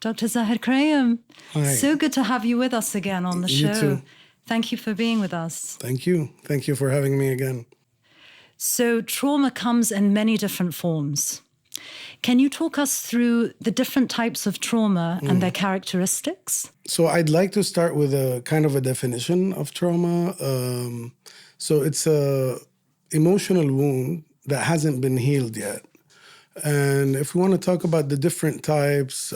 Dr. Zaher Krayem. Hi. So good to have you with us again on the show. You too. Thank you for being with us. Thank you. Thank you for having me again. So trauma comes in many different forms. Can you talk us through the different types of trauma and their characteristics? So I'd like to start with a kind of a definition of trauma. So it's a emotional wound that hasn't been healed yet. And if we want to talk about the different types,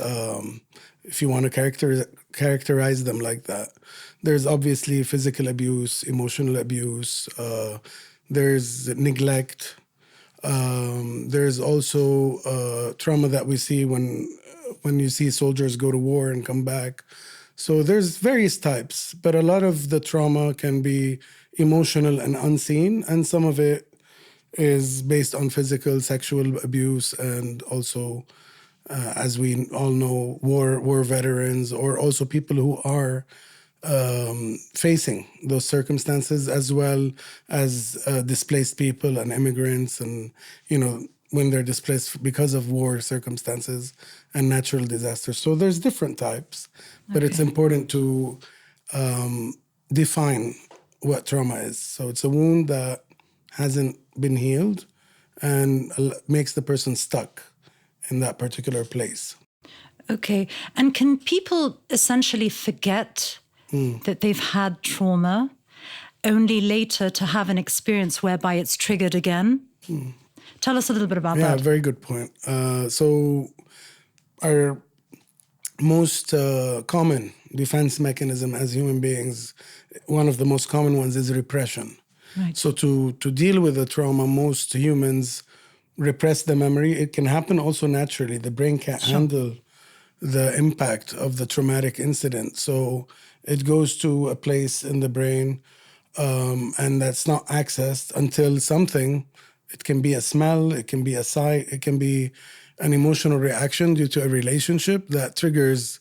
if you want to characterize them like that, there's obviously physical abuse, emotional abuse, there's neglect. There's also trauma that we see when you see soldiers go to war and come back. So there's various types, but a lot of the trauma can be emotional and unseen, and some of it is based on physical, sexual abuse, and also, as we all know, war veterans, or also people who are facing those circumstances, as well as displaced people and immigrants, and when they're displaced because of war circumstances and natural disasters. So there's different types, but it's important to define what trauma is. So it's a wound that hasn't been healed and makes the person stuck in that particular place. Okay. And can people essentially forget that they've had trauma only later to have an experience whereby it's triggered again? Tell us a little bit about that. Yeah, very good point. So our most common defense mechanism as human beings, one of the most common ones is repression. Right. So to deal with the trauma, most humans repress the memory. It can happen also naturally. The brain can't handle the impact of the traumatic incident. So it goes to a place in the brain, and that's not accessed until something, it can be a smell, it can be a sight, it can be an emotional reaction due to a relationship that triggers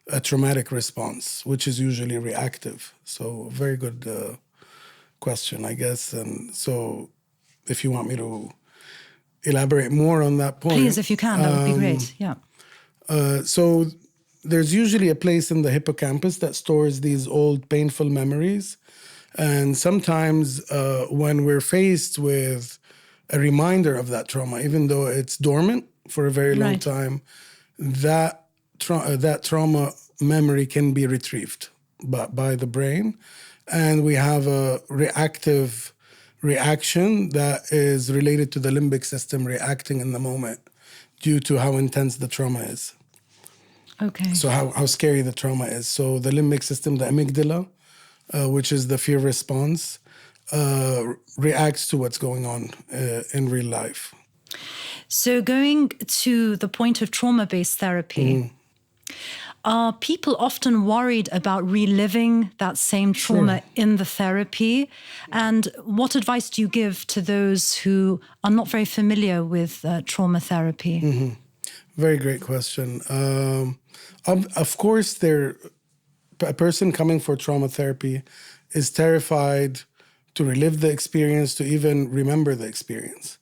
a traumatic response, which is usually reactive. So very good question, I guess. And so if you want me to elaborate more on that point. Please, if you can, that would be great. Yeah. So there's usually a place in the hippocampus that stores these old painful memories. And sometimes when we're faced with a reminder of that trauma, even though it's dormant for a very long time, that trauma memory can be retrieved by the brain. And we have a reactive reaction that is related to the limbic system reacting in the moment due to how intense the trauma is. Okay. So how scary the trauma is. So the limbic system, the amygdala, which is the fear response, reacts to what's going on in real life. So going to the point of trauma-based therapy, are people often worried about reliving that same trauma in the therapy? And what advice do you give to those who are not very familiar with trauma therapy? Very great question. Of course, a person coming for trauma therapy is terrified to relive the experience, to even remember the experience.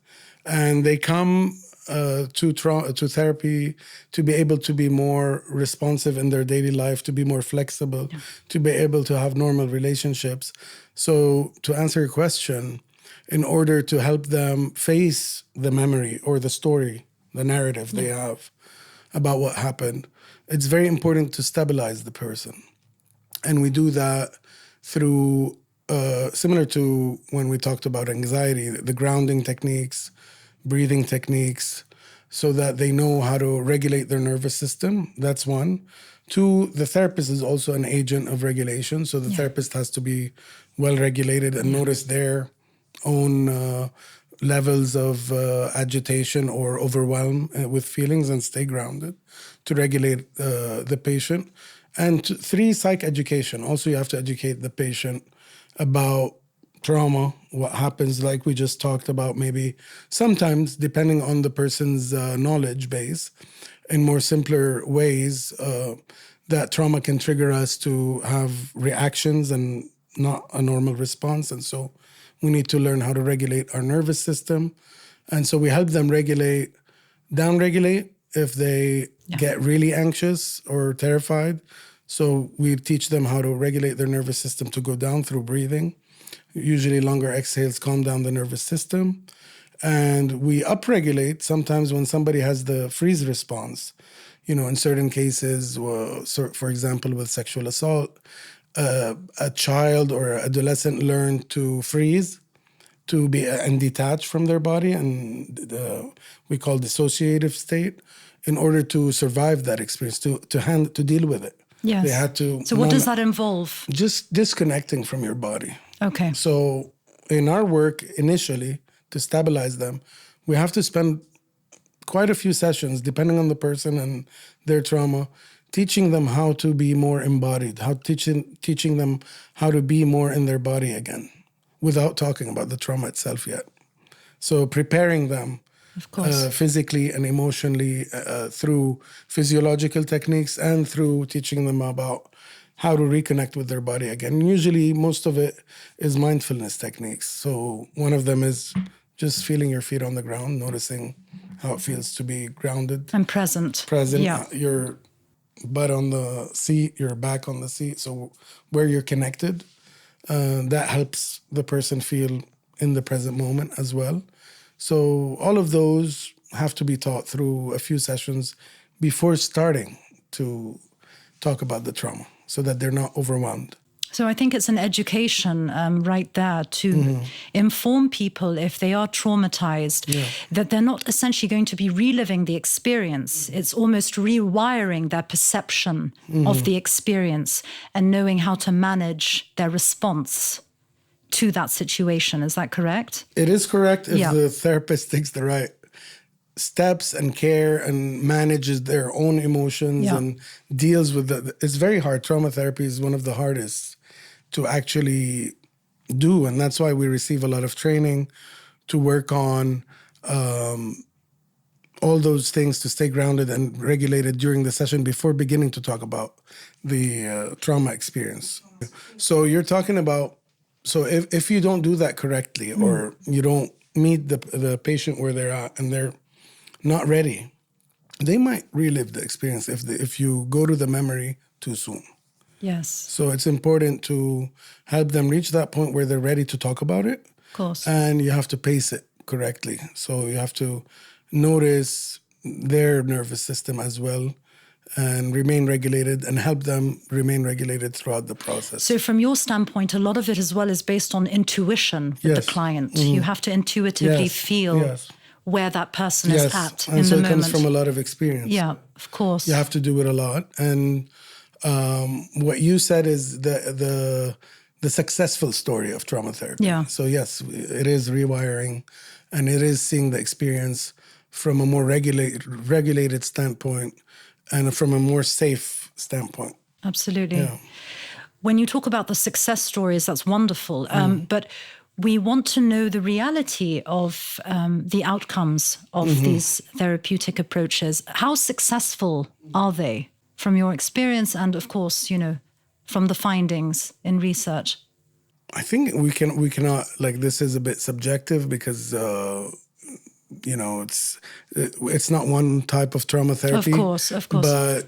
And they come to therapy to be able to be more responsive in their daily life, to be more flexible, to be able to have normal relationships. So to answer your question, in order to help them face the memory or the story, the narrative they have about what happened, it's very important to stabilize the person. And we do that through, similar to when we talked about anxiety, the grounding techniques, breathing techniques, so that they know how to regulate their nervous system. That's one. Two, the therapist is also an agent of regulation. So the therapist has to be well regulated and notice their own levels of agitation or overwhelm with feelings and stay grounded to regulate the patient. And three, psych education. Also, you have to educate the patient about trauma, what happens, like we just talked about, maybe sometimes, depending on the person's knowledge base, in more simpler ways, that trauma can trigger us to have reactions and not a normal response. And so we need to learn how to regulate our nervous system. And so we help them downregulate if they get really anxious or terrified. So we teach them how to regulate their nervous system to go down through breathing. Usually longer exhales calm down the nervous system. And we upregulate sometimes when somebody has the freeze response. You know, in certain cases, for example, with sexual assault, a child or adolescent learn to freeze, to be and detach from their body, and we call dissociative state, in order to survive that experience, to deal with it. Yes. They had to. So what does that involve? Just disconnecting from your body. Okay. So in our work initially, to stabilize them, we have to spend quite a few sessions, depending on the person and their trauma, teaching them how to be more embodied, teaching them how to be more in their body again, without talking about the trauma itself yet. So preparing them, of course, physically and emotionally through physiological techniques, and through teaching them about how to reconnect with their body again. Usually most of it is mindfulness techniques. So one of them is just feeling your feet on the ground, noticing how it feels to be grounded. And present. Yeah. Your butt on the seat, your back on the seat, so where you're connected. That helps the person feel in the present moment as well. So all of those have to be taught through a few sessions before starting to talk about the trauma, so that they're not overwhelmed. So I think it's an education right there to inform people, if they are traumatized, that they're not essentially going to be reliving the experience. It's almost rewiring their perception of the experience and knowing how to manage their response to that situation. Is that correct? It is correct if the therapist takes the right steps and care and manages their own emotions and deals with it. It's very hard. Trauma therapy is one of the hardest to actually do, and that's why we receive a lot of training to work on all those things, to stay grounded and regulated during the session before beginning to talk about the trauma experience. So you're talking about, so if you don't do that correctly, or you don't meet the patient where they're at and they're not ready, they might relive the experience if you go to the memory too soon. Yes. So it's important to help them reach that point where they're ready to talk about it. Of course. And you have to pace it correctly. So you have to notice their nervous system as well, and remain regulated, and help them remain regulated throughout the process. So from your standpoint, a lot of it as well is based on intuition with the client. You have to intuitively feel where that person is at in the moment. And so it comes from a lot of experience. Yeah, of course. You have to do it a lot. And what you said is the successful story of trauma therapy. Yeah. So yes, it is rewiring, and it is seeing the experience from a more regulated standpoint, and from a more safe standpoint. Absolutely. Yeah. When you talk about the success stories, that's wonderful. But we want to know the reality of the outcomes of these therapeutic approaches. How successful are they from your experience, and of course, from the findings in research? I think we cannot, like, this is a bit subjective because it's not one type of trauma therapy. Of course. But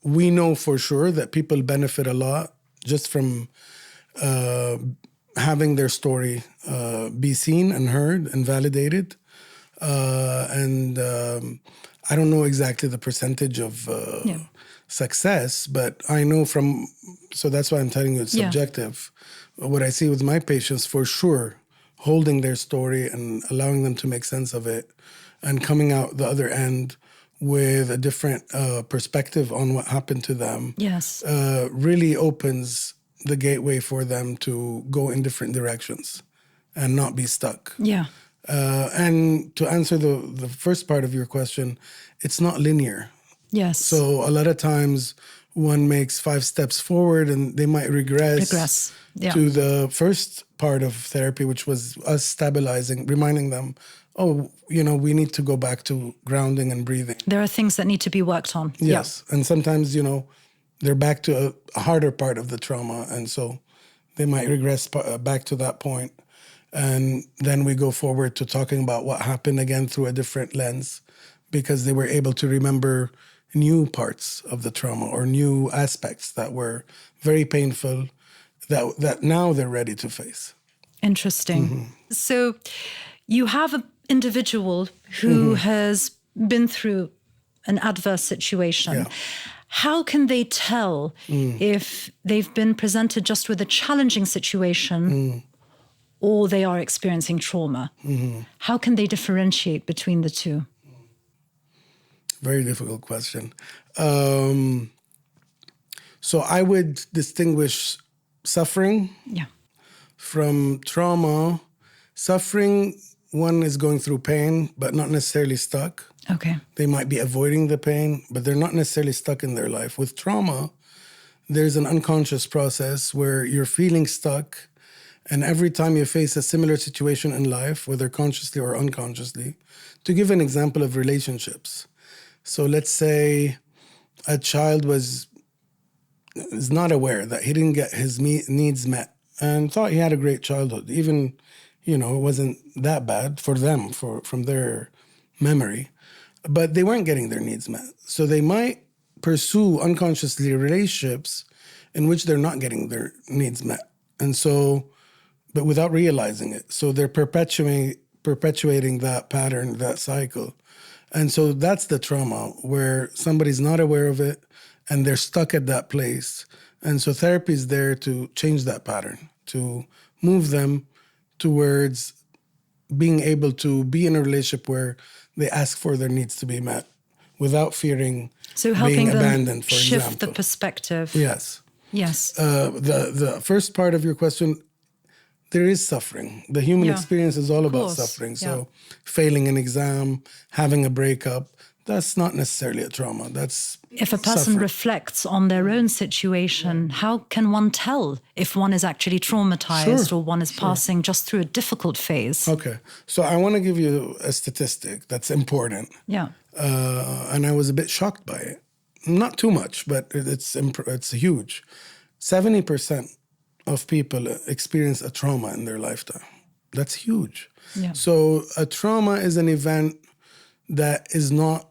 we know for sure that people benefit a lot just from having their story be seen and heard and validated. I don't know exactly the percentage of success, but I know so that's why I'm telling you it's subjective. What I see with my patients, for sure, holding their story and allowing them to make sense of it, and coming out the other end with a different perspective on what happened to them, really opens the gateway for them to go in different directions and not be stuck. Yeah. And to answer the first part of your question, it's not linear. Yes. So a lot of times one makes 5 steps forward and they might regress to the first part of therapy, which was us stabilizing, reminding them, we need to go back to grounding and breathing. There are things that need to be worked on. Yes. And sometimes, they're back to a harder part of the trauma. And so they might regress back to that point. And then we go forward to talking about what happened again through a different lens, because they were able to remember new parts of the trauma or new aspects that were very painful that now they're ready to face. Interesting. So you have an individual who has been through an adverse situation. Yeah. How can they tell if they've been presented just with a challenging situation or they are experiencing trauma? How can they differentiate between the two? Very difficult question. So I would distinguish suffering from trauma. Suffering, one is going through pain, but not necessarily stuck. Okay. They might be avoiding the pain, but they're not necessarily stuck in their life. With trauma, there's an unconscious process where you're feeling stuck, and every time you face a similar situation in life, whether consciously or unconsciously, to give an example of relationships. So let's say a child is not aware that he didn't get his needs met and thought he had a great childhood. Even, it wasn't that bad for them, from their memory. But they weren't getting their needs met. So they might pursue unconsciously relationships in which they're not getting their needs met. And so, but without realizing it. So they're perpetuating that pattern, that cycle. And so that's the trauma, where somebody's not aware of it and they're stuck at that place. And so therapy is there to change that pattern, to move them towards being able to be in a relationship where they ask for their needs to be met without fearing being abandoned, for shift example. The perspective. Yes. Yes. The first part of your question, there is suffering. The human experience is all about suffering. So failing an exam, having a breakup, that's not necessarily a trauma. That's if a person suffering. reflects on their own situation, how can one tell if one is actually traumatized or one is passing just through a difficult phase? Okay. So I want to give you a statistic that's important. Yeah. And I was a bit shocked by it. Not too much, but it's huge. 70% of people experience a trauma in their lifetime. That's huge. Yeah. So a trauma is an event that is not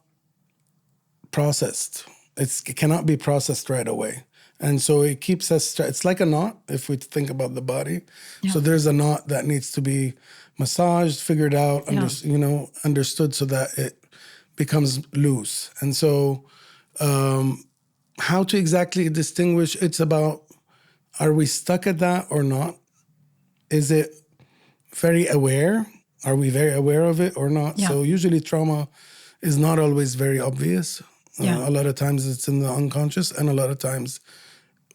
processed. It cannot be processed right away. And so it keeps us, it's like a knot, if we think about the body. Yeah. So there's a knot that needs to be massaged, figured out, understood so that it becomes loose. And so how to exactly distinguish, it's about, are we stuck at that or not? Is it very aware? Are we very aware of it or not? Yeah. So usually trauma is not always very obvious. A lot of times it's in the unconscious, and a lot of times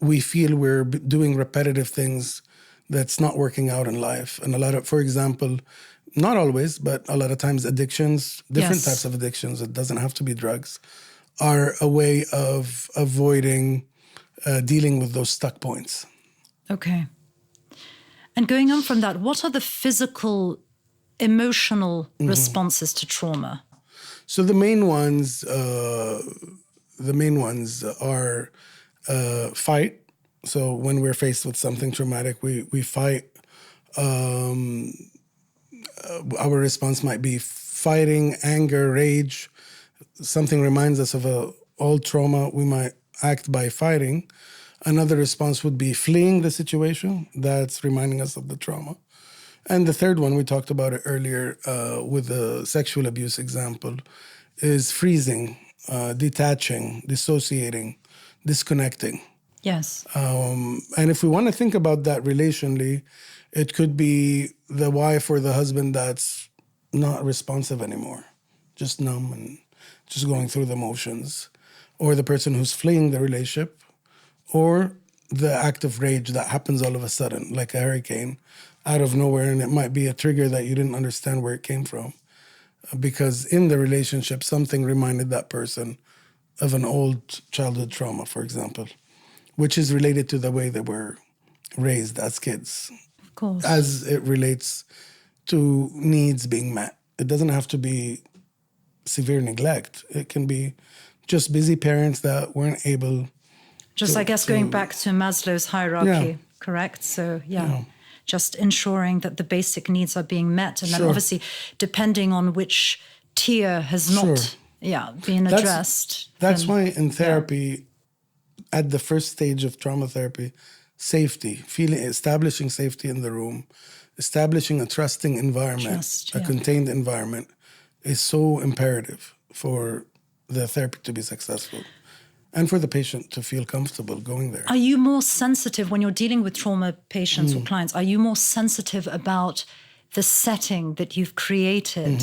we feel we're doing repetitive things that's not working out in life. And for example, not always, but a lot of times addictions, different types of addictions, it doesn't have to be drugs, are a way of avoiding dealing with those stuck points. Okay. And going on from that, what are the physical, emotional responses to trauma? So the main ones are fight. So when we're faced with something traumatic, we fight. Our response might be fighting, anger, rage. Something reminds us of an old trauma, we might act by fighting. Another response would be fleeing the situation. That's reminding us of the trauma. And the third one, we talked about it earlier with the sexual abuse example, is freezing, detaching, dissociating, disconnecting. Yes. And if we want to think about that relationally, it could be the wife or the husband that's not responsive anymore, just numb and just going through the motions, or the person who's fleeing the relationship, or the act of rage that happens all of a sudden, like a hurricane, out of nowhere, and it might be a trigger that you didn't understand where it came from. Because in the relationship, something reminded that person of an old childhood trauma, for example, which is related to the way they were raised as kids. Of course. As it relates to needs being met. It doesn't have to be severe neglect. It can be just busy parents that weren't able going back to Maslow's hierarchy, correct? So, just ensuring that the basic needs are being met. And then obviously, depending on which tier has not being addressed. That's why in therapy, at the first stage of trauma therapy, safety, establishing safety in the room, establishing a trusting environment, a contained environment is so imperative for the therapy to be successful and for the patient to feel comfortable going there. Are you more sensitive when you're dealing with trauma patients or clients? Are you more sensitive about the setting that you've created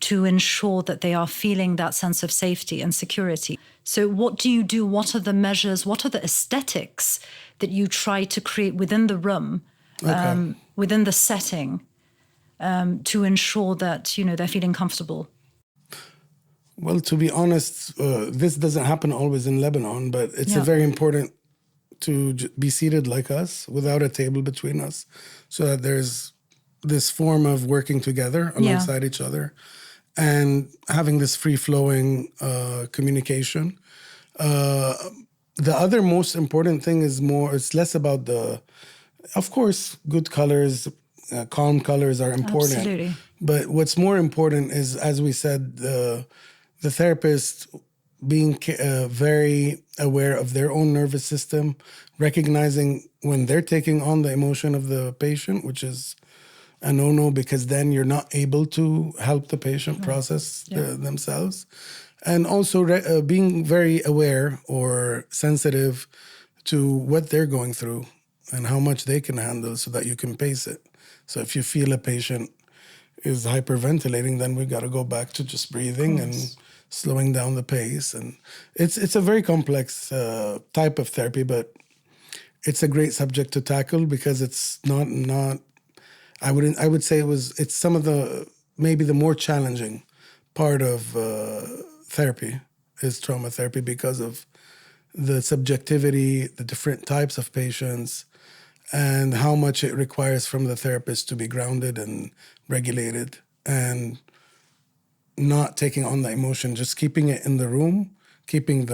to ensure that they are feeling that sense of safety and security? So what do you do? What are the measures? What are the aesthetics that you try to create within the room, within the setting, to ensure that, they're feeling comfortable? Well, to be honest, this doesn't happen always in Lebanon, but it's very important to be seated like us without a table between us so that there's this form of working together alongside each other and having this free-flowing communication. The other most important thing it's less about of course, good colors, calm colors are important. Absolutely. But what's more important is, as we said, the therapist being very aware of their own nervous system, recognizing when they're taking on the emotion of the patient, which is a no-no, because then you're not able to help the patient process themselves. And also being very aware or sensitive to what they're going through and how much they can handle so that you can pace it. So if you feel a patient is hyperventilating, then we got to go back to just breathing and slowing down the pace. And it's a very complex type of therapy, but it's a great subject to tackle because it's not. I would say it's some of maybe the more challenging part of therapy is trauma therapy because of the subjectivity, the different types of patients, and how much it requires from the therapist to be grounded and regulated and not taking on the emotion, just keeping it in the room, keeping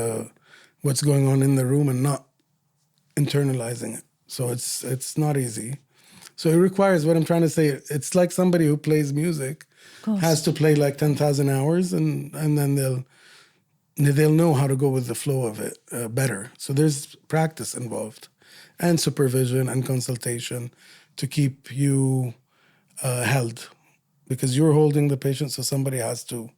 what's going on in the room and not internalizing it. So it's not easy. So it requires, what I'm trying to say, it's like somebody who plays music has to play like 10,000 hours and then they'll know how to go with the flow of it better. So there's practice involved and supervision and consultation to keep you held, because you're holding the patient, so somebody has to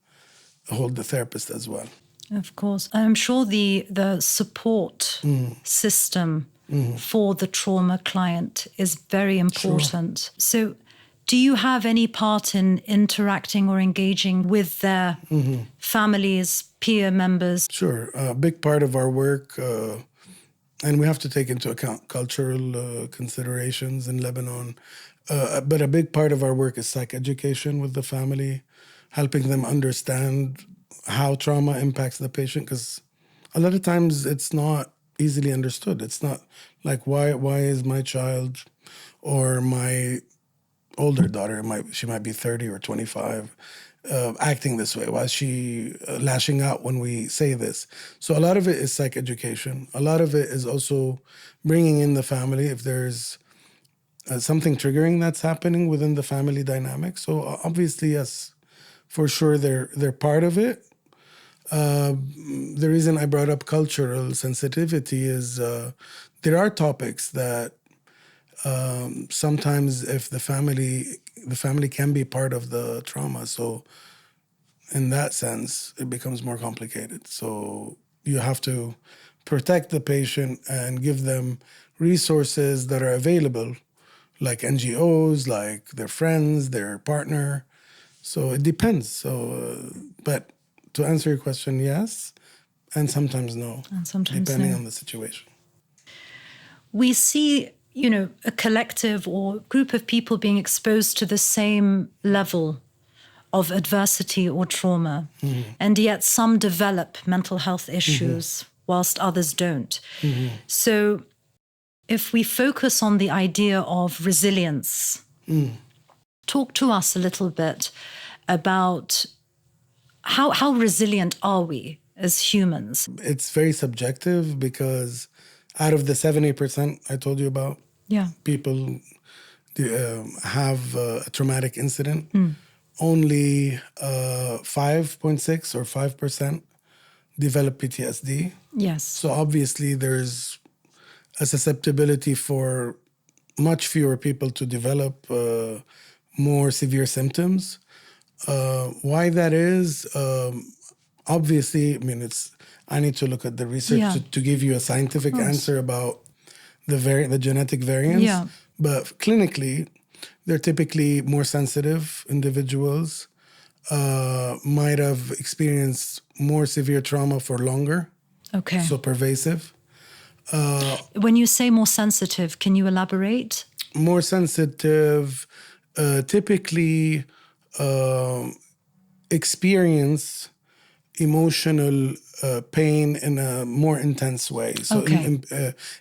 hold the therapist as well. Of course. I'm sure the support system for the trauma client is very important. Sure. So do you have any part in interacting or engaging with their families, peer members? Sure. A big part of our work, and we have to take into account cultural considerations in Lebanon, but a big part of our work is psychoeducation with the family, helping them understand how trauma impacts the patient, because a lot of times it's not easily understood. It's not like, why is my child or my older daughter, she might be 30 or 25, acting this way? Why is she lashing out when we say this? So a lot of it is psychoeducation. A lot of it is also bringing in the family if there's something triggering that's happening within the family dynamic. So obviously, yes, for sure, they're part of it. The reason I brought up cultural sensitivity is there are topics that sometimes if the family can be part of the trauma. So in that sense, it becomes more complicated. So you have to protect the patient and give them resources that are available, like NGOs, like their friends, their partner. So it depends. So, but to answer your question, yes, and sometimes no, depending on the situation. We see, a collective or group of people being exposed to the same level of adversity or trauma, and yet some develop mental health issues whilst others don't. So if we focus on the idea of resilience, talk to us a little bit about how resilient are we as humans? It's very subjective because out of the 70% I told you about, people have a traumatic incident only 5.6 or 5% develop PTSD. Yes. So obviously there's a susceptibility for much fewer people to develop more severe symptoms. Why that is, obviously, I mean, I need to look at the research Yeah. to give you a scientific course. answer about the genetic variants. Yeah. But clinically, they're typically more sensitive individuals, might have experienced more severe trauma for longer, Okay. so pervasive. When you say more sensitive, can you elaborate? More sensitive, typically experience emotional pain in a more intense way. So Okay.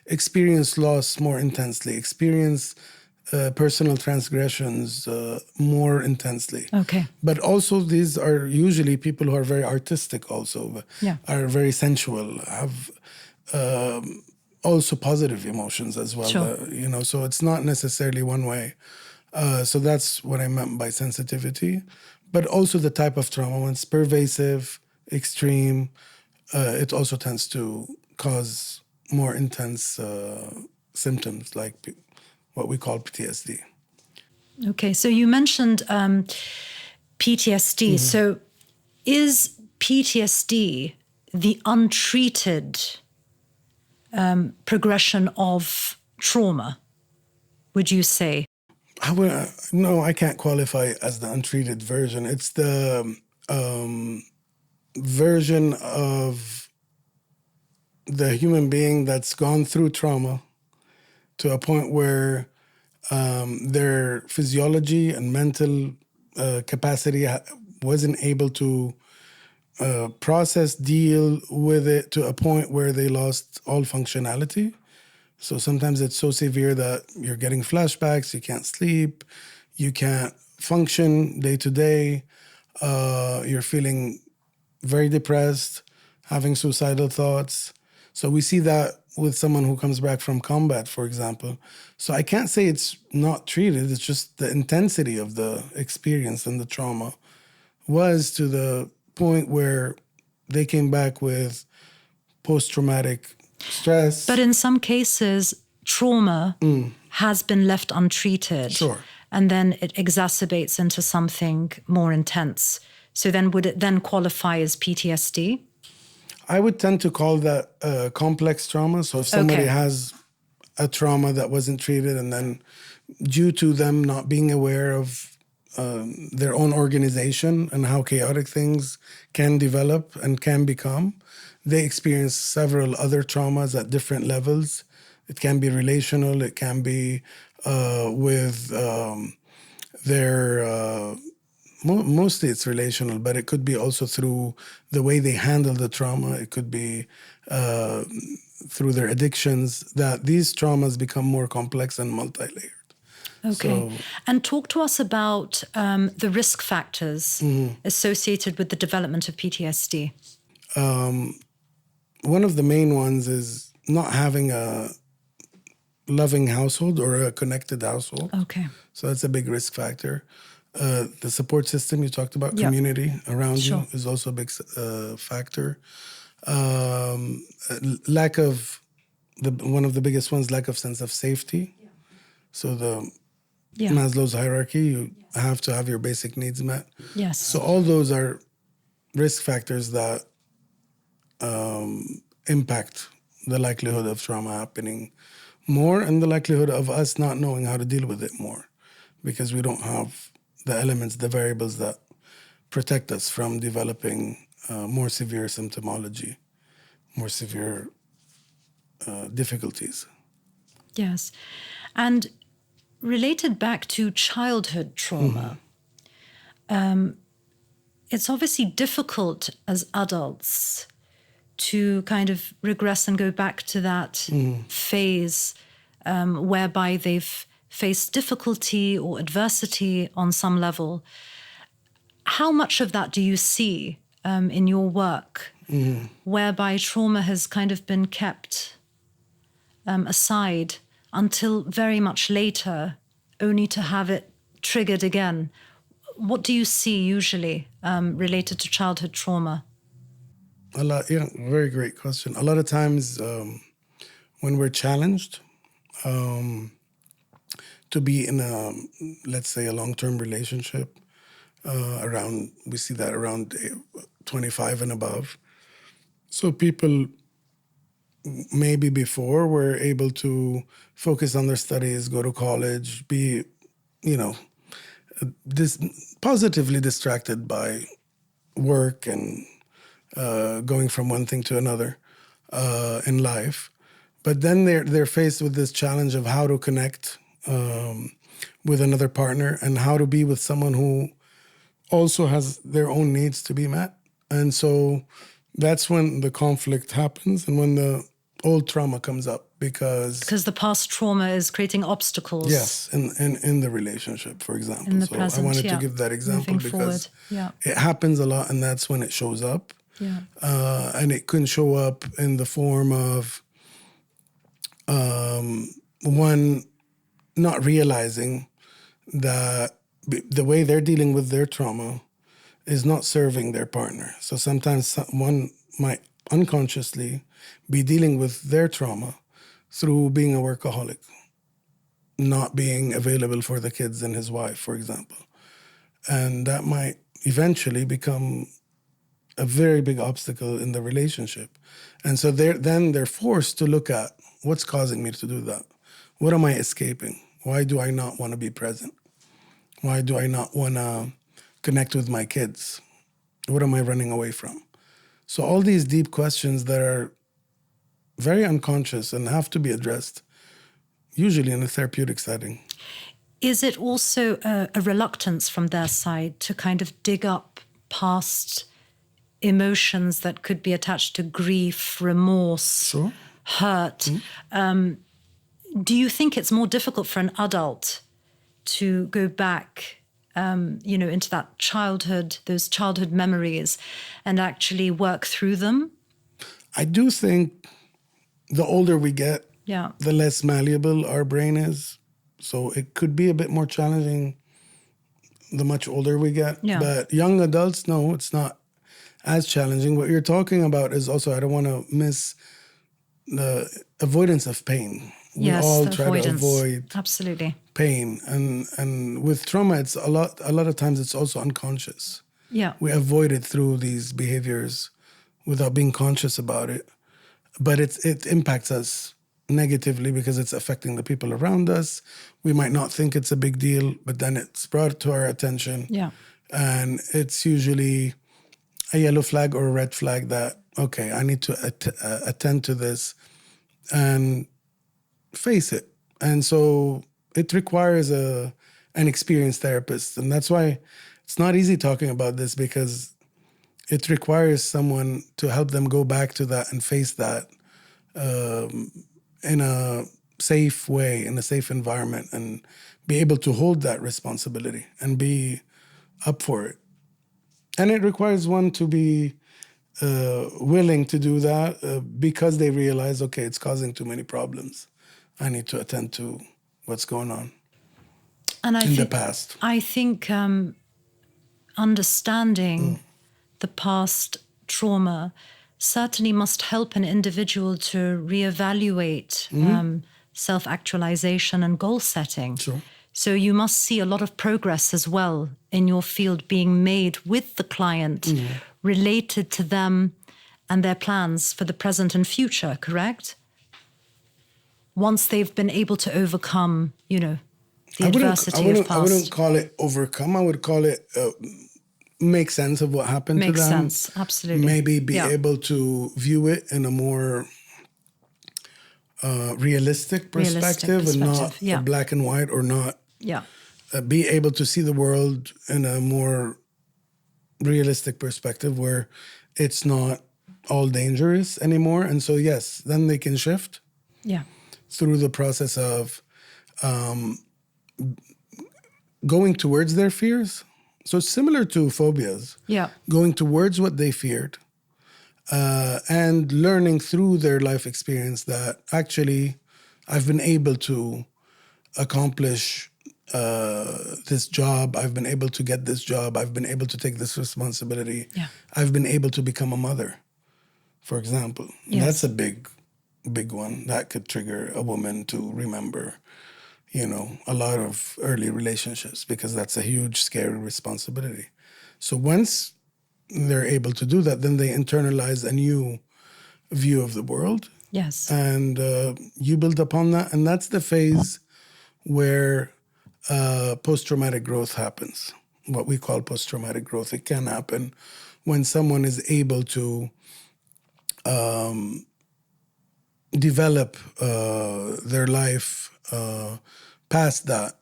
Experience loss more intensely, experience personal transgressions more intensely. Okay. But also these are usually people who are very artistic also, Yeah. are very sensual, have also positive emotions as well. Sure. So it's not necessarily one way. So that's what I meant by sensitivity. But also the type of trauma, when it's pervasive, extreme, it also tends to cause more intense symptoms like what we call PTSD. Okay. So you mentioned PTSD. So is PTSD the untreated progression of trauma, would you say? No, I can't qualify as the untreated version. It's the version of the human being that's gone through trauma to a point where their physiology and mental capacity wasn't able to process, deal with it to a point where they lost all functionality. So sometimes it's so severe that you're getting flashbacks, you can't sleep, you can't function day to day, you're feeling very depressed, having suicidal thoughts. So we see that with someone who comes back from combat, for example. So I can't say it's not treated, it's just the intensity of the experience and the trauma was to the point where they came back with post-traumatic stress. But in some cases, trauma has been left untreated. Sure. And then it exacerbates into something more intense. So then would it then qualify as PTSD? I would tend to call that complex trauma. So if somebody Okay. has a trauma that wasn't treated, and then due to them not being aware of their own organization and how chaotic things can develop and can become, they experience several other traumas at different levels. It can be relational, it can be with their mostly it's relational, but it could be also through the way they handle the trauma. It could be through their addictions, that these traumas become more complex and multi-layered. Okay. So, and talk to us about the risk factors associated with the development of PTSD. one of the main ones is not having a loving household or a connected household. Okay. So that's a big risk factor. The support system you talked about, Yeah. community around Sure. you, is also a big factor. Lack of one of the biggest ones, lack of sense of safety. So the Yeah. Maslow's hierarchy, you have to have your basic needs met. Yes. So all those are risk factors that impact the likelihood of trauma happening more, and the likelihood of us not knowing how to deal with it more, because we don't have the elements, the variables that protect us from developing more severe symptomology, more severe difficulties. Yes. And related back to childhood trauma, it's obviously difficult as adults to kind of regress and go back to that phase whereby they've faced difficulty or adversity on some level. How much of that do you see in your work, whereby trauma has kind of been kept aside until very much later, only to have it triggered again? what do you see usually related to childhood trauma? A lot, yeah, very great question. A lot of times when we're challenged to be in a, let's say, a long-term relationship, we see that around 25 and above. So people maybe before were able to focus on their studies, go to college, be, positively distracted by work and going from one thing to another in life. But then they're faced with this challenge of how to connect with another partner and how to be with someone who also has their own needs to be met. And so that's when the conflict happens and when the old trauma comes up because the past trauma is creating obstacles. Yes, in the relationship, for example. In the so present, I wanted to give that example moving because forward. it happens a lot and that's when it shows up. Yeah. And it can show up in the form of one not realizing that the way they're dealing with their trauma is not serving their partner. So sometimes one might unconsciously be dealing with their trauma through being a workaholic, not being available for the kids and his wife, for example. And that might eventually become a very big obstacle in the relationship. And so they're forced to look at what's causing me to do that. What am I escaping? Why do I not want to be present? Why do I not want to connect with my kids? What am I running away from? So all these deep questions that are very unconscious and have to be addressed, usually in a therapeutic setting. Is it also a reluctance from their side to kind of dig up past emotions that could be attached to grief, remorse, Sure. hurt? Do you think it's more difficult for an adult to go back, into that childhood, those childhood memories, and actually work through them? I do think the older we get, Yeah. the less malleable our brain is. So it could be a bit more challenging the much older we get. Yeah. But young adults, no, it's not as challenging. What you're talking about is also, I don't want to miss the avoidance of pain. We all try avoidance. to avoid Absolutely. pain. And with trauma, it's a lot of times it's also unconscious. Yeah. We avoid it through these behaviors without being conscious about it. But it impacts us negatively because it's affecting the people around us. We might not think it's a big deal, but then it's brought to our attention. Yeah. And it's usually a yellow flag or a red flag that, okay, I need to attend to this and face it. And so it requires an experienced therapist. And that's why it's not easy talking about this, because it requires someone to help them go back to that and face that in a safe way, in a safe environment, and be able to hold that responsibility and be up for it. And it requires one to be willing to do that because they realize, okay, it's causing too many problems. I need to attend to what's going on in the past. I think understanding the past trauma certainly must help an individual to reevaluate self-actualization and goal setting. Sure. So you must see a lot of progress as well in your field being made with the client related to them and their plans for the present and future, correct? Once they've been able to overcome, the adversity of past. I wouldn't call it overcome. I would call it make sense of what happened to them. Makes sense, absolutely. Maybe be able to view it in a more realistic perspective and not a black and white, or not be able to see the world in a more realistic perspective where it's not all dangerous anymore. And so, yes, then they can shift through the process of going towards their fears. So it's similar to phobias. Yeah. Going towards what they feared and learning through their life experience that actually I've been able to accomplish this job. I've been able to get this job. I've been able to take this responsibility. Yeah. I've been able to become a mother, for example. Yes. That's a big one that could trigger a woman to remember, a lot of early relationships, because that's a huge, scary responsibility. So once they're able to do that, then they internalize a new view of the world. Yes. And you build upon that. And that's the phase where post-traumatic growth happens, what we call post-traumatic growth. It can happen when someone is able to develop their life past that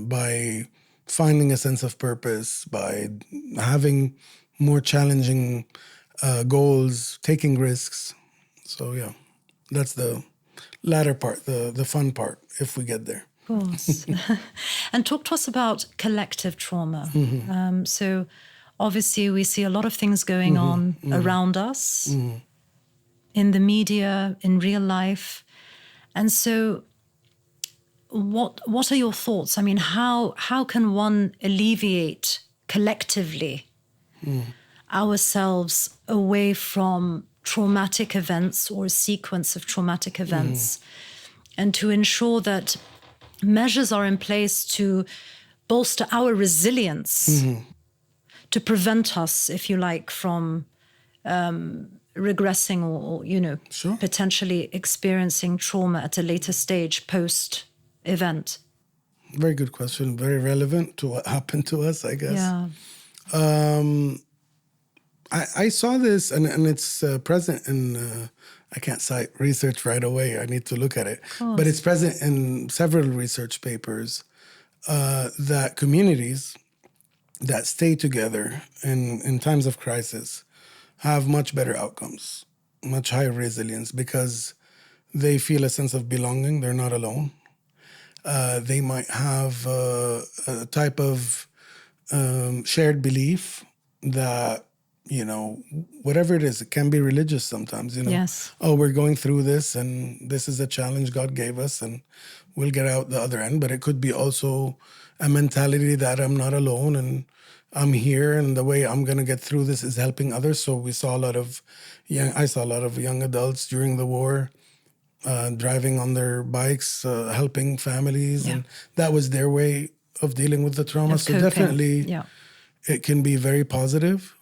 by finding a sense of purpose, by having more challenging goals, taking risks. So yeah, that's the latter part, the fun part, if we get there. Of course. And talk to us about collective trauma. So obviously we see a lot of things going on around us, in the media, in real life. And so what are your thoughts? I mean, how can one alleviate collectively ourselves away from traumatic events or a sequence of traumatic events, and to ensure that measures are in place to bolster our resilience, to prevent us, if you like, from regressing or Sure. potentially experiencing trauma at a later stage post-event? Very good question. Very relevant to what happened to us, I guess. Yeah. I saw this, and it's present in, I can't cite research right away. I need to look at it. But it's present in several research papers that communities that stay together in times of crisis have much better outcomes, much higher resilience, because they feel a sense of belonging. They're not alone. They might have a type of shared belief that, whatever it is, it can be religious sometimes, Yes. Oh, we're going through this, and this is a challenge God gave us, and we'll get out the other end. But it could be also a mentality that I'm not alone, and I'm here, and the way I'm going to get through this is helping others. So I saw a lot of young adults during the war driving on their bikes, helping families, and that was their way of dealing with the trauma. So definitely, it can be very positive.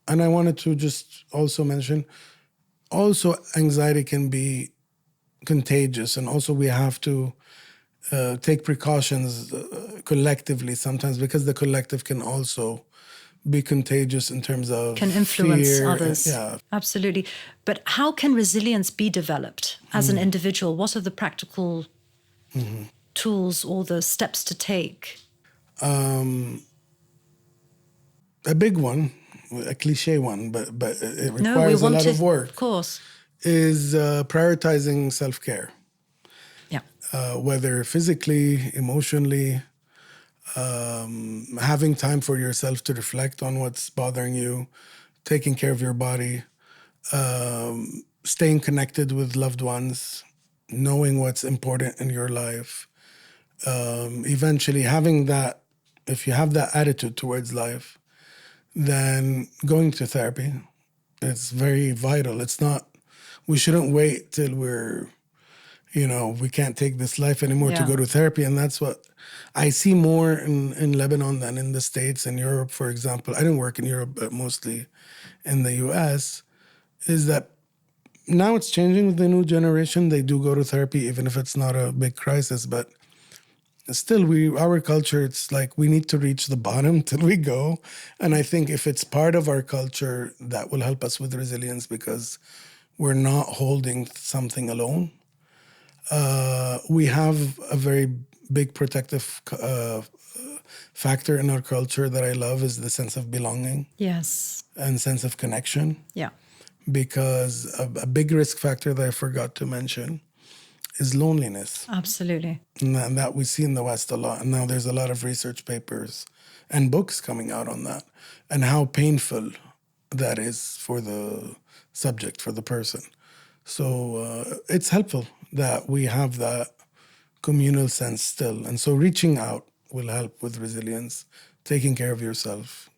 And I wanted to just also mention, also anxiety can be contagious, and also we have to take precautions collectively sometimes, because the collective can also be contagious in terms of can influence fear. others. Yeah. Absolutely. But how can resilience be developed as an individual? What are the practical tools or the steps to take? A big one, a cliche one, but it requires a lot of work. Of course. Is prioritizing self-care. Yeah. Whether physically, emotionally, having time for yourself to reflect on what's bothering you, taking care of your body, staying connected with loved ones, knowing what's important in your life. Eventually having that, if you have that attitude towards life, then going to therapy, it's very vital. It's not, we shouldn't wait till we're, we can't take this life anymore to go to therapy. And that's what I see more in Lebanon than in the States and Europe, for example. I didn't work in Europe, but mostly in the US, is that now it's changing with the new generation. They do go to therapy, even if it's not a big crisis, but still, our culture, it's like we need to reach the bottom till we go. And I think if it's part of our culture, that will help us with resilience, because we're not holding something alone. We have a very big protective factor in our culture that I love, is the sense of belonging. Yes. And sense of connection. Yeah. Because a big risk factor that I forgot to mention is loneliness. Absolutely. And that we see in the West a lot. And now there's a lot of research papers and books coming out on that, and how painful that is for the subject, for the person. So it's helpful that we have that communal sense still. And so reaching out will help with resilience, taking care of yourself,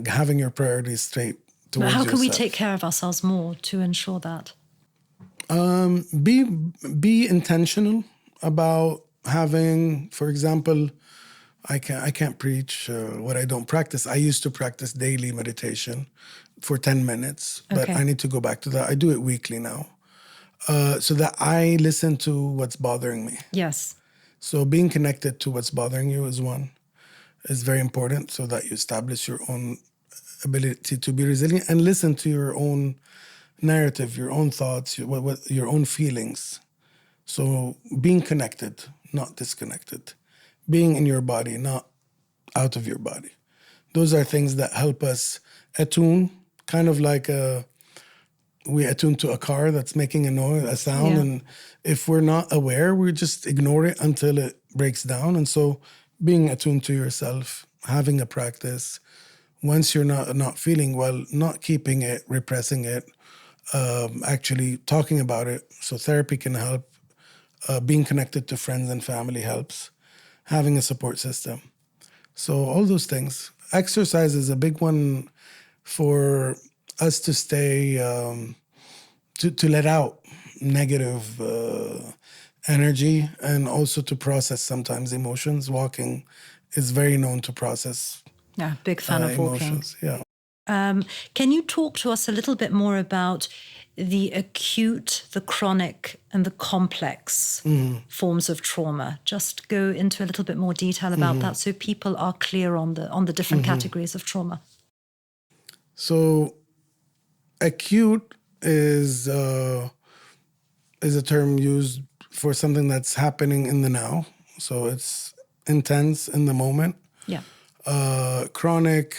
having your priorities straight But towards how can we yourself. take care of ourselves more to ensure that? Be intentional about having, for example, I can't preach what I don't practice. I used to practice daily meditation for 10 minutes, but Okay. I need to go back to that. I do it weekly now, so that I listen to what's bothering me. Yes. So being connected to what's bothering you is very important, so that you establish your own ability to be resilient and listen to your own narrative, your own thoughts, your own feelings. So being connected, not disconnected. Being in your body, not out of your body. Those are things that help us attune, kind of like we attune to a car that's making a noise, a sound. Yeah. And if we're not aware, we just ignore it until it breaks down. And so being attuned to yourself, having a practice, once you're not feeling well, not keeping it, repressing it, actually talking about it. So therapy can help. Being connected to friends and family helps. Having a support system. So all those things. Exercise is a big one for us to stay, to let out negative energy, and also to process sometimes emotions. Walking is very known to process Yeah, big fan of walking. emotions. Yeah. Can you talk to us a little bit more about the acute, the chronic, and the complex forms of trauma? Just go into a little bit more detail about that, so people are clear on the different categories of trauma. So acute is a term used for something that's happening in the now. So it's intense in the moment. Yeah. Chronic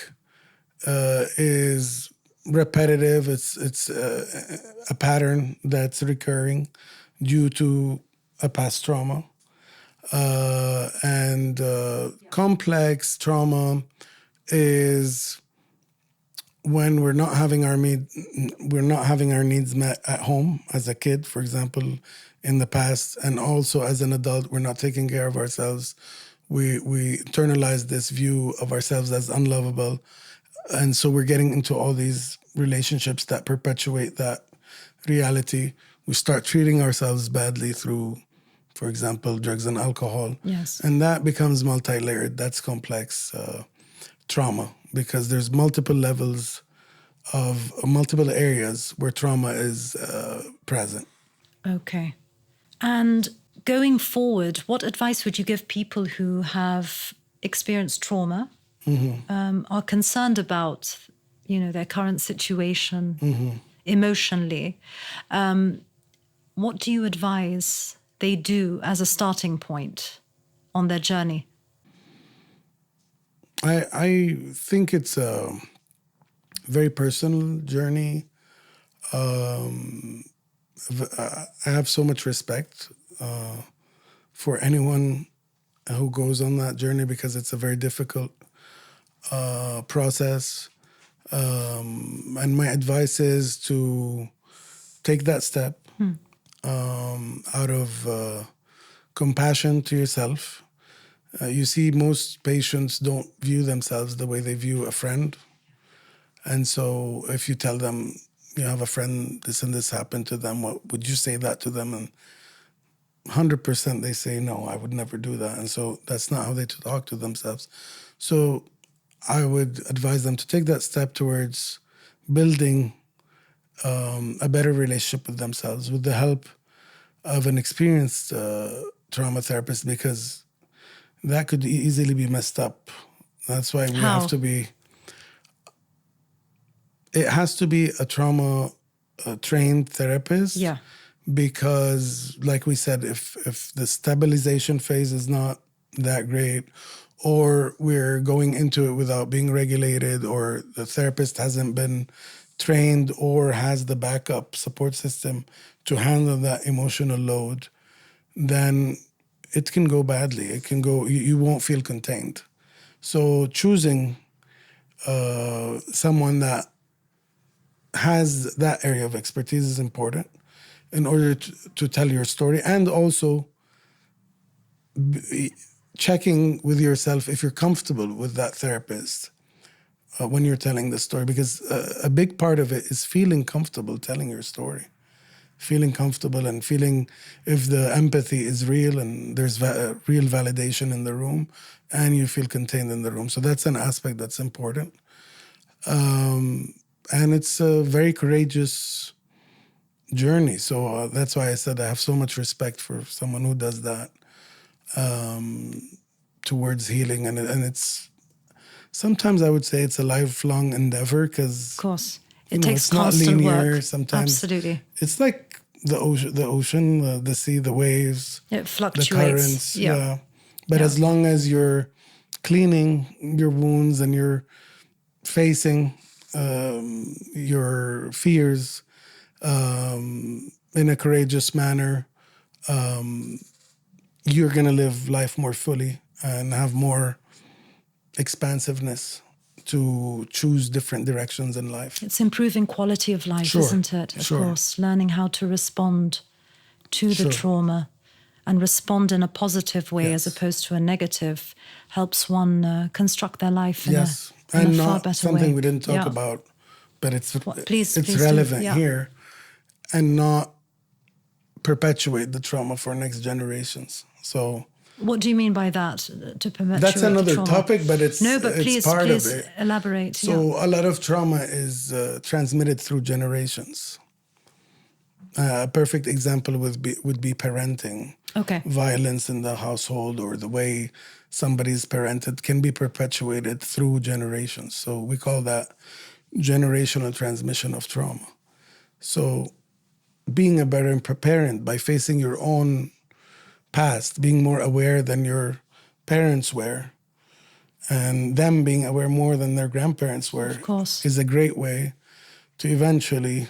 is repetitive. It's a pattern that's recurring due to a past trauma. And complex trauma is when we're not having our needs met at home as a kid, for example, in the past, and also as an adult, we're not taking care of ourselves. We internalize this view of ourselves as unlovable, and so we're getting into all these relationships that perpetuate that reality. We start treating ourselves badly through, for example, drugs and alcohol. Yes. And that becomes multi-layered. That's complex trauma, because there's multiple levels of multiple areas where trauma is present. Okay. And going forward, what advice would you give people who have experienced trauma, are concerned about, their current situation emotionally? What do you advise they do as a starting point on their journey? I think it's a very personal journey. I have so much respect for anyone who goes on that journey, because it's a very difficult process. And my advice is to take that step out of compassion to yourself. You see, most patients don't view themselves the way they view a friend. And so if you tell them you have a friend, this and this happened to them, what would you say that to them? And 100% they say, no, I would never do that. And so that's not how they talk to themselves. So I would advise them to take that step towards building a better relationship with themselves with the help of an experienced trauma therapist, because that could easily be messed up. That's why we How? have to be... It has to be a trauma trained therapist. Yeah. Because, like we said, if the stabilization phase is not that great, or we're going into it without being regulated, or the therapist hasn't been trained or has the backup support system to handle that emotional load, then it can go badly. It can go, you won't feel contained. So choosing someone that has that area of expertise is important in order to tell your story, and also checking with yourself if you're comfortable with that therapist when you're telling the story, because a big part of it is feeling comfortable telling your story. Feeling comfortable and feeling if the empathy is real and there's real validation in the room and you feel contained in the room. So that's an aspect that's important. And it's a very courageous journey. So that's why I said I have so much respect for someone who does that towards healing. And it's sometimes I would say it's a lifelong endeavor because, of course, it takes it's not constant linear. work. Sometimes Absolutely. it's like the ocean, the sea, the waves, It fluctuates. the currents. Yeah. But as long as you're cleaning your wounds and you're facing your fears in a courageous manner, you're going to live life more fully and have more expansiveness to choose different directions in life. It's improving quality of life, Sure, isn't it? Of course, learning how to respond to the trauma and respond in a positive way as opposed to a negative helps one construct their life in a far better way. And something we didn't talk about, but it's relevant here, and not perpetuate the trauma for next generations. So what do you mean by that? To perpetuate that's another trauma? topic, but it's part of it. Elaborate. So a lot of trauma is transmitted through generations. A perfect example would be parenting. Okay. Violence in the household or the way somebody's parented can be perpetuated through generations. So we call that generational transmission of trauma. So being a better parent by facing your own past, being more aware than your parents were, and them being aware more than their grandparents were, of course, is a great way to eventually,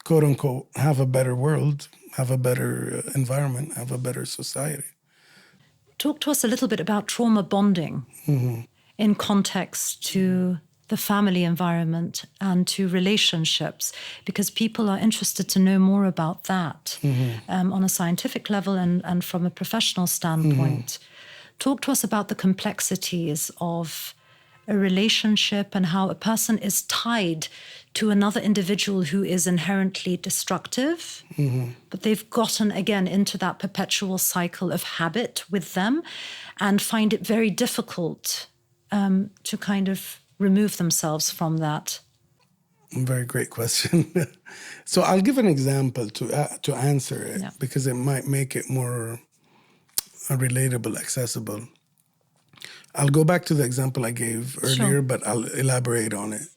quote unquote, have a better world, have a better environment, have a better society. Talk to us a little bit about trauma bonding in context to the family environment and to relationships, because people are interested to know more about that on a scientific level and from a professional standpoint. Talk to us about the complexities of a relationship and how a person is tied to another individual who is inherently destructive, but they've gotten again into that perpetual cycle of habit with them and find it very difficult to kind of remove themselves from that. Very great question. So I'll give an example to answer it because it might make it more relatable, accessible. I'll go back to the example I gave earlier, but I'll elaborate on it.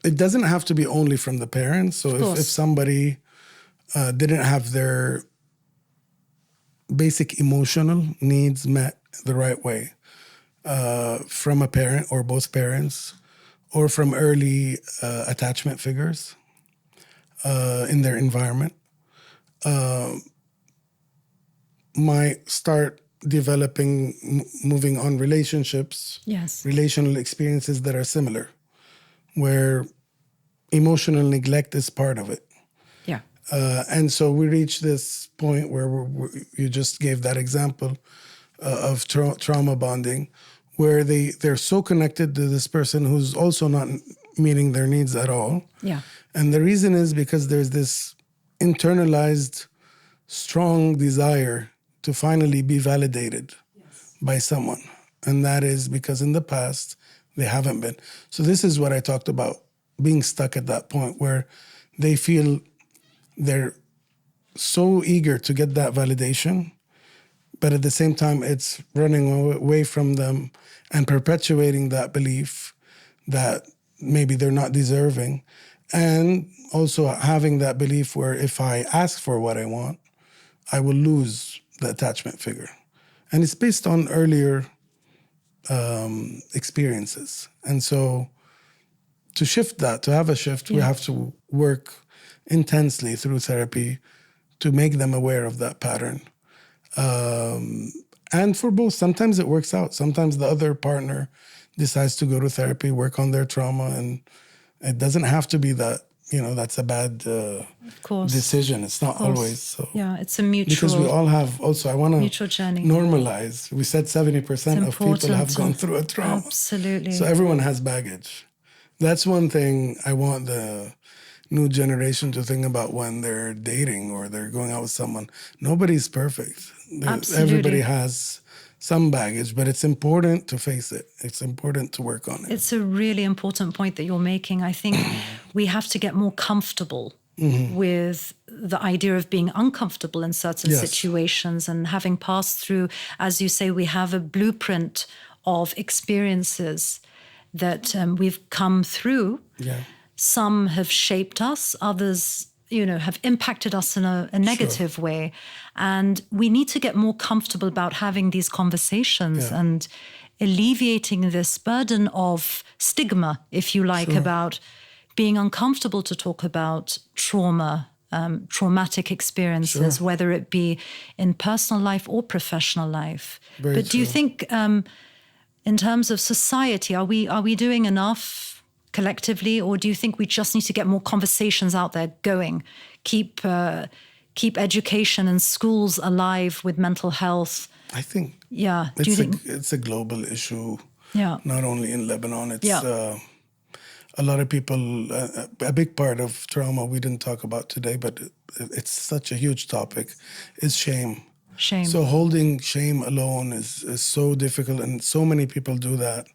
It doesn't have to be only from the parents. So if somebody didn't have their basic emotional needs met the right way from a parent or both parents, or from early attachment figures in their environment, might start developing, moving on relationships, relational experiences that are similar, where emotional neglect is part of it. Yeah. And so we reach this point where you just gave that example of trauma bonding, where they're so connected to this person who's also not meeting their needs at all. Yeah. And the reason is because there's this internalized, strong desire to finally be validated by someone. And that is because in the past, they haven't been. So this is what I talked about, being stuck at that point where they feel they're so eager to get that validation, but at the same time, it's running away from them and perpetuating that belief that maybe they're not deserving. And also having that belief where if I ask for what I want, I will lose the attachment figure. And it's based on earlier experiences. And so to shift that, to have a shift, we have to work intensely through therapy to make them aware of that pattern. And for both, sometimes it works out. Sometimes the other partner decides to go to therapy, work on their trauma, and it doesn't have to be that that's a bad of course. decision. It's not always so. Yeah, it's a mutual. Because we all have. Also, I want to mutual journey. Normalize. We said 70% of people have gone through a trauma. Absolutely. So everyone has baggage. That's one thing I want the new generation to think about when they're dating or they're going out with someone. Nobody's perfect. Absolutely. Everybody has some baggage, but it's important to face it. It's important to work on it. It's a really important point that you're making. I think we have to get more comfortable with the idea of being uncomfortable in certain situations, and having passed through, as you say, we have a blueprint of experiences that we've come through. Yeah. Some have shaped us, others, have impacted us in a negative way. And we need to get more comfortable about having these conversations and alleviating this burden of stigma, if you like, about being uncomfortable to talk about trauma, traumatic experiences, whether it be in personal life or professional life. But do you think, in terms of society, are we doing enough collectively, or do you think we just need to get more conversations out there going, keep education and schools alive with mental health? I think it's a global issue. Yeah, not only in Lebanon. It's a lot of people. A big part of trauma we didn't talk about today, but it's such a huge topic, is shame. Shame. So holding shame alone is so difficult, and so many people do that.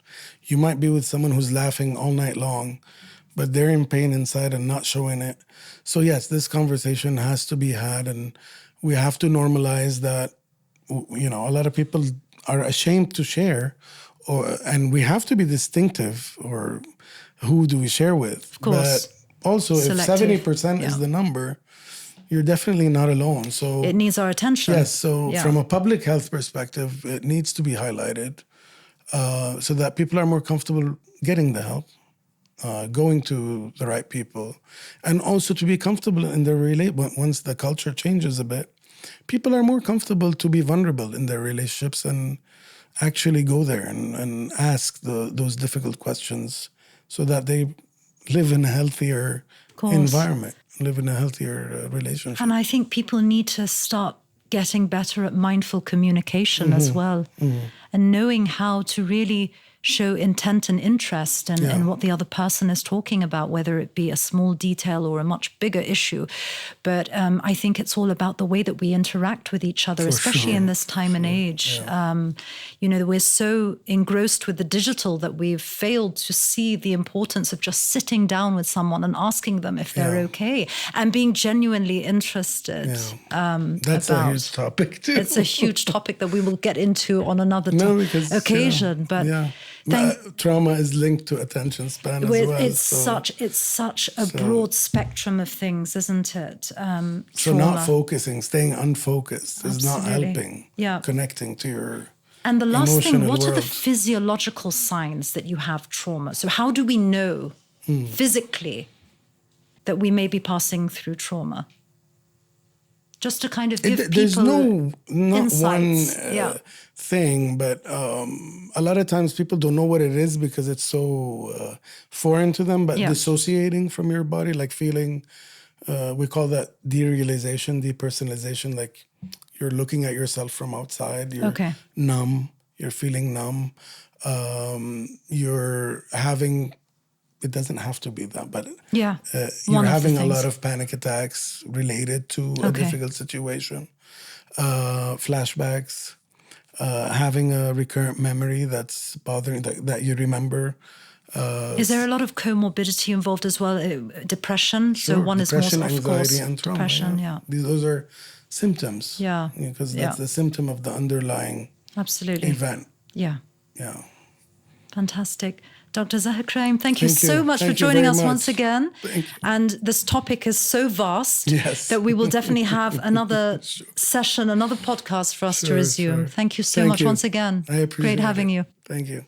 You might be with someone who's laughing all night long, but they're in pain inside and not showing it. So yes, this conversation has to be had, and we have to normalize that. A lot of people are ashamed to share, and we have to be distinctive. Or who do we share with? Of course. But also, Selective. If 70% is the number, you're definitely not alone. So it needs our attention. Yes. So from a public health perspective, it needs to be highlighted so that people are more comfortable getting the help, going to the right people, and also to be comfortable in their once the culture changes a bit, people are more comfortable to be vulnerable in their relationships and actually go there and ask those difficult questions so that they live in a healthier environment, live in a healthier relationship. And I think people need to start getting better at mindful communication as well, and knowing how to really show intent and interest in what the other person is talking about, whether it be a small detail or a much bigger issue. But I think it's all about the way that we interact with each other, especially in this time and age. We're so engrossed with the digital that we've failed to see the importance of just sitting down with someone and asking them if they're okay and being genuinely interested. That's a huge topic too. It's a huge topic that we will get into on another occasion. But trauma is linked to attention span as well. It's such a broad spectrum of things, isn't it? So not focusing, staying unfocused is not helping connecting to your And the last thing, what world. are the physiological signs that you have trauma? So how do we know physically that we may be passing through trauma? Just to kind of give people there's not insights. one thing, but a lot of times people don't know what it is because it's so foreign to them, but dissociating from your body, like feeling, we call that derealization, depersonalization, like you're looking at yourself from outside, you're numb, you're feeling numb, you're having... It doesn't have to be that, but you're having a lot of panic attacks related to a difficult situation, flashbacks, having a recurrent memory that's bothering, that you remember. Is there a lot of comorbidity involved as well? Depression? Sure, so one depression, is more, of anxiety, course, and trauma. Depression, Those are symptoms. Because that's the symptom of the underlying event. Yeah. Fantastic. Dr. Zaher Krayem, thank you so much for joining us once again. And this topic is so vast that we will definitely have another session, another podcast for us to resume. Thank you so much once again. I appreciate it. Great having you. Thank you.